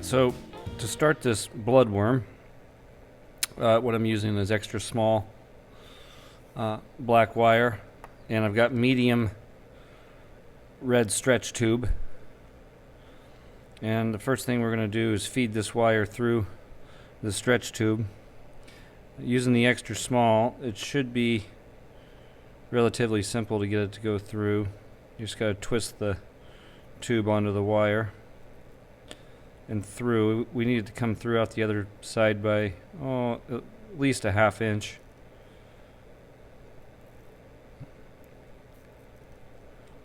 Alright, so to start this Bloodworm, what I'm using is extra small black wire, and I've got medium red stretch tube. And the first thing we're going to do is feed this wire through the stretch tube. Using the extra small, it should be relatively simple to get it to go through. You just got to twist the tube onto the wire and through. We need it to come through out the other side by at least a ½ inch.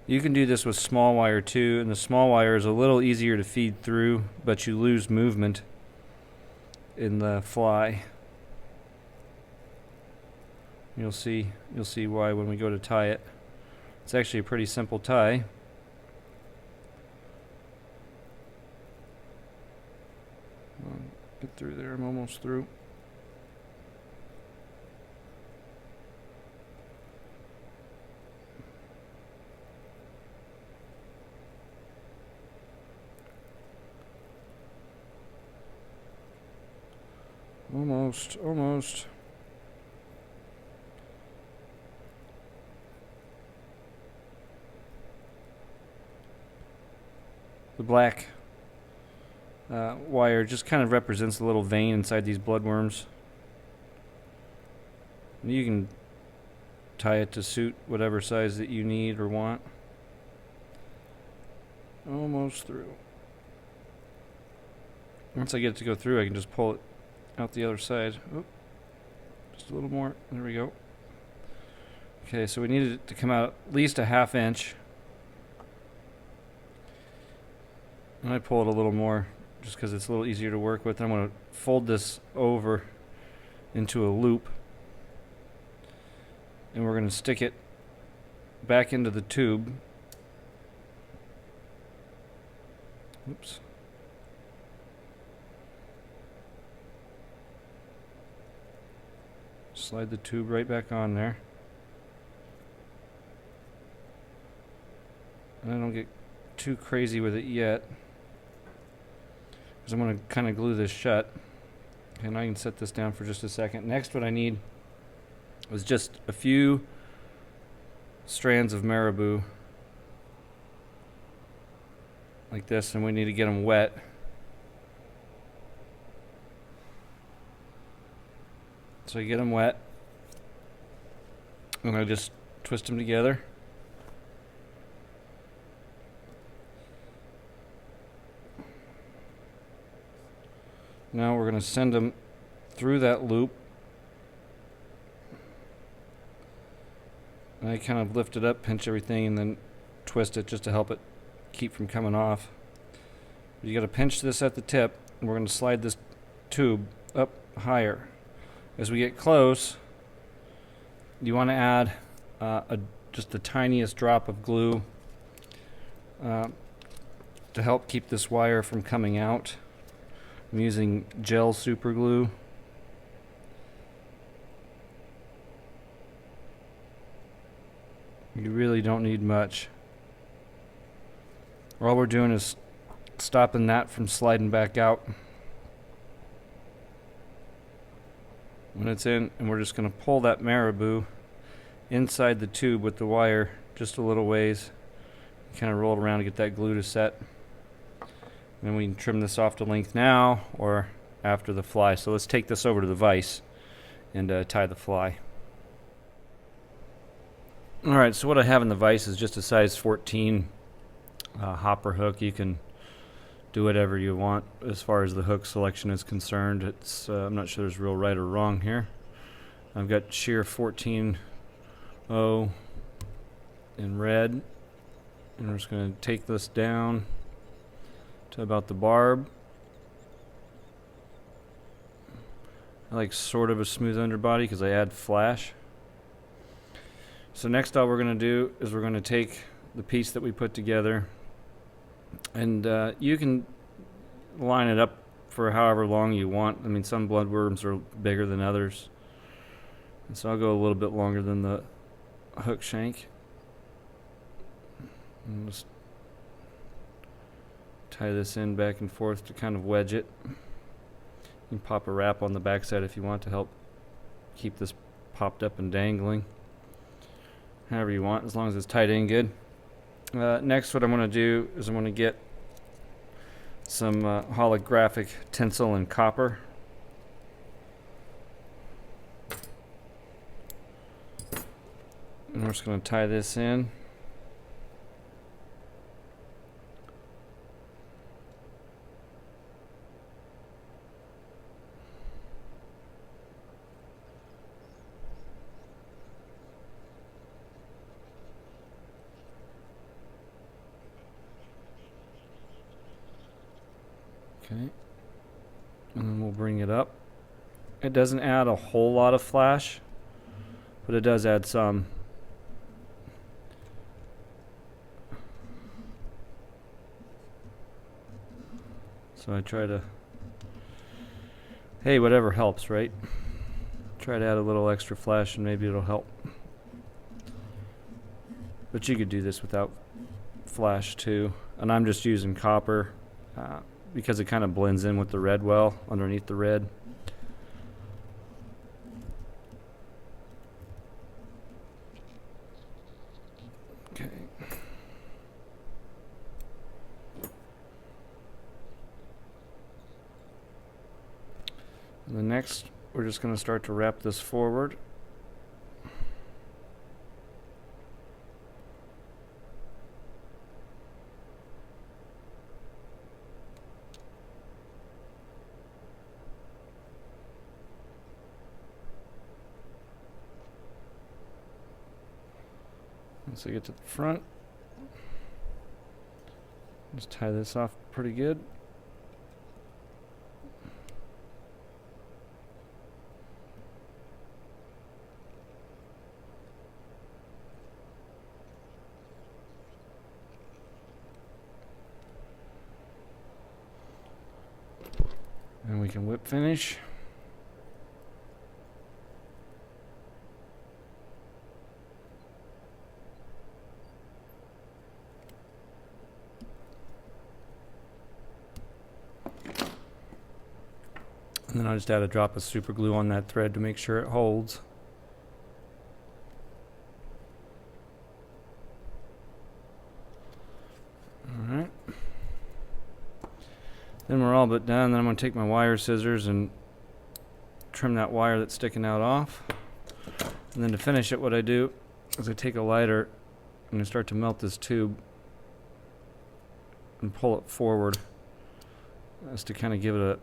You can do this with small wire too, and the small wire is a little easier to feed through, but you lose movement in the fly. You'll see why when we go to tie it. It's actually a pretty simple tie. Get through there, I'm almost through. Almost. The black wire just kind of represents the little vein inside these bloodworms. And you can tie it to suit whatever size that you need or want. Almost through. Once I get it to go through, I can just pull it out the other side. Oop. Just a little more. There we go. Okay, so we needed it to come out at least a ½ inch. And I pull it a little more just because it's a little easier to work with. I'm going to fold this over into a loop, and we're going to stick it back into the tube. Oops. Slide the tube right back on there. And I don't get too crazy with it yet, because I'm going to kind of glue this shut. And I can set this down for just a second. Next, what I need is just a few strands of marabou like this, and we need to get them wet. So I get them wet, and I just twist them together. Now we're going to send them through that loop. And I kind of lift it up, pinch everything, and then twist it just to help it keep from coming off. You got to pinch this at the tip, and we're going to slide this tube up higher. As we get close, you want to add just the tiniest drop of glue to help keep this wire from coming out. I'm using gel super glue. You really don't need much. All we're doing is stopping that from sliding back out when it's in, and we're just going to pull that marabou inside the tube with the wire just a little ways, kind of roll it around to get that glue to set. And then we can trim this off to length now or after the fly. So let's take this over to the vise and tie the fly. Alright, so what I have in the vise is just a size 14 hopper hook. You can do whatever you want as far as the hook selection is concerned. It's I'm not sure there's real right or wrong here. I've got shear 14-0 in red, and we're just going to take this down to about the barb. I like sort of a smooth underbody because I add flash. So next all we're going to do is we're going to take the piece that we put together, and you can line it up for however long you want. I mean, some bloodworms are bigger than others, and so I'll go a little bit longer than the hook shank. And just tie this in back and forth to kind of wedge it. You can pop a wrap on the backside if you want to help keep this popped up and dangling. However you want, as long as it's tied in good. Next, what I'm going to do is I'm going to get some holographic tinsel and copper. And we're just going to tie this in. Okay, and then we'll bring it up. It doesn't add a whole lot of flash, but it does add some. So I try to, hey, whatever helps, right? Try to add a little extra flash and maybe it'll help. But you could do this without flash too. And I'm just using copper because it kind of blends in with the red well underneath the red. Okay. And the next, we're just going to start to wrap this forward. Once I get to the front, just tie this off pretty good. And we can whip finish. And then I'll just add a drop of super glue on that thread to make sure it holds. Alright. Then we're all but done. Then I'm going to take my wire scissors and trim that wire that's sticking out off. And then to finish it, what I do is I take a lighter and I start to melt this tube and pull it forward. Just to kind of give it a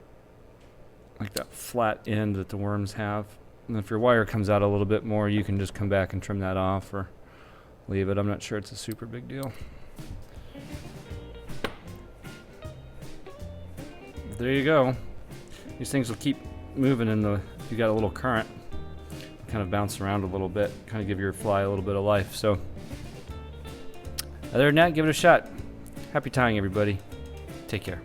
like that flat end that the worms have. And if your wire comes out a little bit more, you can just come back and trim that off or leave it. I'm not sure it's a super big deal. There you go. These things will keep moving if you got a little current. Kind of bounce around a little bit, kind of give your fly a little bit of life. So other than that, give it a shot. Happy tying, everybody. Take care.